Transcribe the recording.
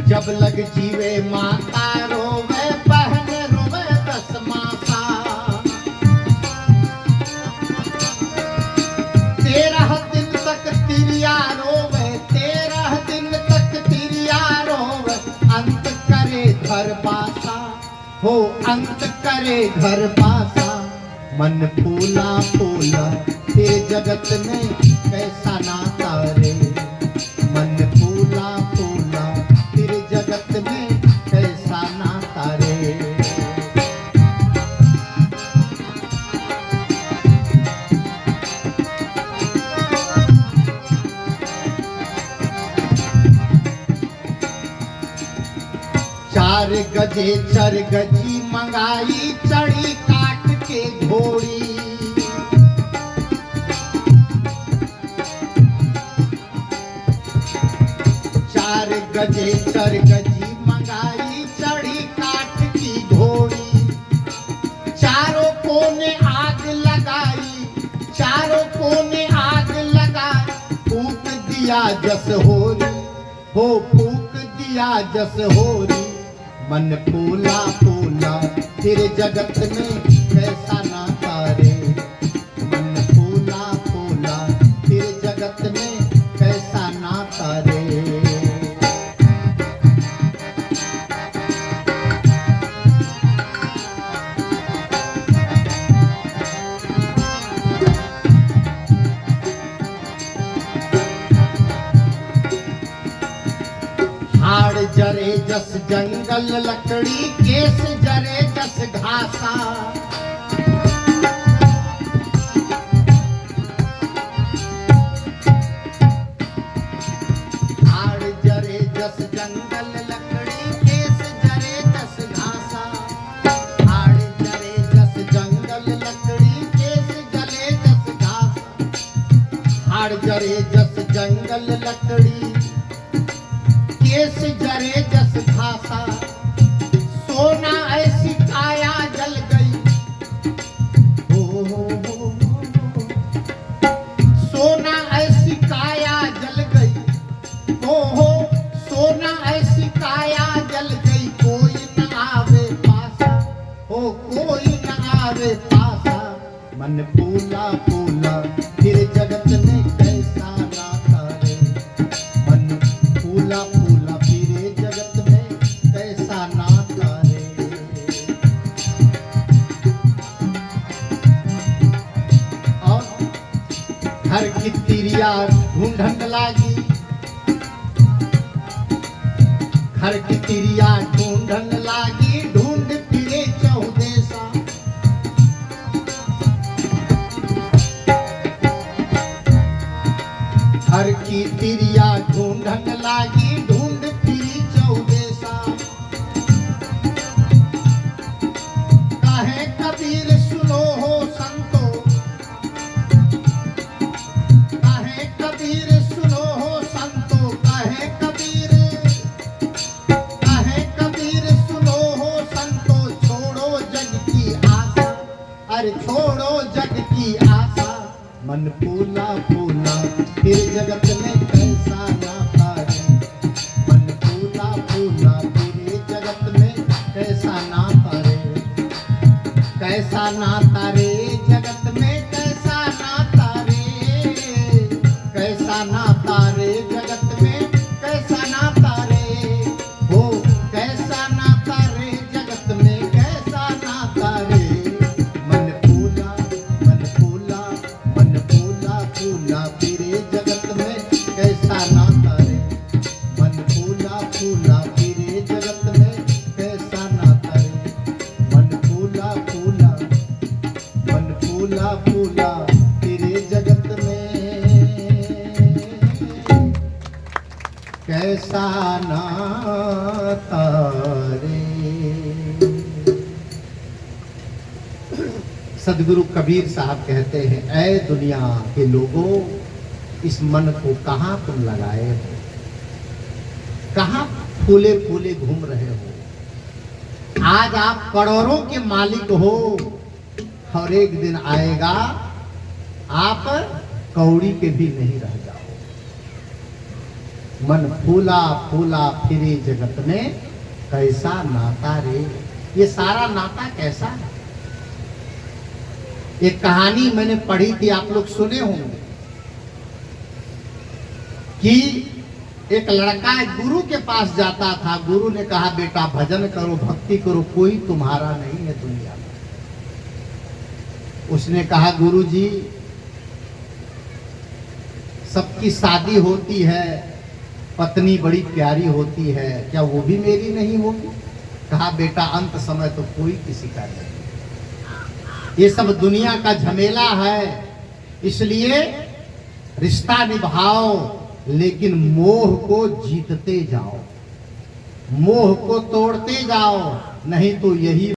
जब लग जीवे माता रोवे बहन रोवे 10 मासा। 13 दिन तक तिरिया रोवे 13 दिन तक तिरिया रोवे अंत करे घर बासा हो अंत करे घर बासा। मन फूला फूला फिर जगत में कैसा नाता रे। मन फूला फूला फिर जगत में कैसा नाता रे। चार गजे चर गजी मंगाई चढ़ी काट के घोड़ी। चार गजे चर गजी मंगाई चढ़ी काट की घोड़ी। चारों कोने आग लगाई चारों कोने आग लगाई। फूक दिया जस होरी हो फूक दिया जस होरी। मन फूला फूला फिर जगत में कैसा नाता रे। मन फूला फूला फिर जगत में कैसा नाता रे। हाड़ जरे जस जंगल लकड़ी केस जरे जस घासा। हाड़ जरे जस जंगल लकड़ी केस जरे जस घासा। हाड़ जरे जस जंगल लकड़ी केस जले जस घासा। हाड़ जरे जस जंगल लकड़ी केस जरे जस घासा। सोना ऐसी काया जल गई हो। सोना ऐसी काया जल गई हो। सोना ऐसी काया जल गई। कोई न आवे पासा हो कोई न आवे पासा। मन फूला फूला फिर जगत में कैसा नाता रे। मन फूला फूला फिर जगत में कैसा नाता रे। और घर की तिरिया ढूंढन लागी घर की तिरिया ढूंढन लागी। ढूंढ फिरे चौदेसा। घर की तिरिया ढूंढन लागी। ढूंढ फिरी चौदेसा। कहे कबीर सुनो हो संतो। कहे कबीर सुनो हो संतो। कहे कबीर सुनो हो संतो। छोड़ो जग की आशा अरे छोड़ो जग की आशा। मन फूला फूला फिर जगत में कैसा नाता रे। मन फूला फूला फिर जगत में कैसा नाता रे। कैसा नाता रे जगत में कैसा नाता रे। कैसा नाता रे जगत में कैसा नाता रे। हो कैसा नाता रे जगत में कैसा नाता रे। मन फूला फूला फिरे जगत में कैसा नाता रे। मन फूला फूला फिरे जगत में कैसा नाता रे। मन फूला फूला फिरे जगत में कैसा नाता रे। सदगुरु कबीर साहब कहते हैं, ऐ दुनिया के लोगों, इस मन को कहाँ तुम लगाए हो, कहाँ फूले फूले घूम रहे हो। आज आप करोड़ों के मालिक हो और एक दिन आएगा आप कौड़ी के भी नहीं रह जाओ। मन फूला फूला फिरे जगत में कैसा नाता रे। ये सारा नाता कैसा है? एक कहानी मैंने पढ़ी थी, आप लोग सुने होंगे, कि एक लड़का एक गुरु के पास जाता था। गुरु ने कहा बेटा भजन करो, भक्ति करो, कोई तुम्हारा नहीं है दुनिया में। उसने कहा गुरु जी सबकी शादी होती है, पत्नी बड़ी प्यारी होती है, क्या वो भी मेरी नहीं होगी? कहा बेटा अंत समय तो कोई किसी का नहीं, ये सब दुनिया का झमेला है, इसलिए रिश्ता निभाओ लेकिन मोह को जीतते जाओ, मोह को तोड़ते जाओ, नहीं तो यही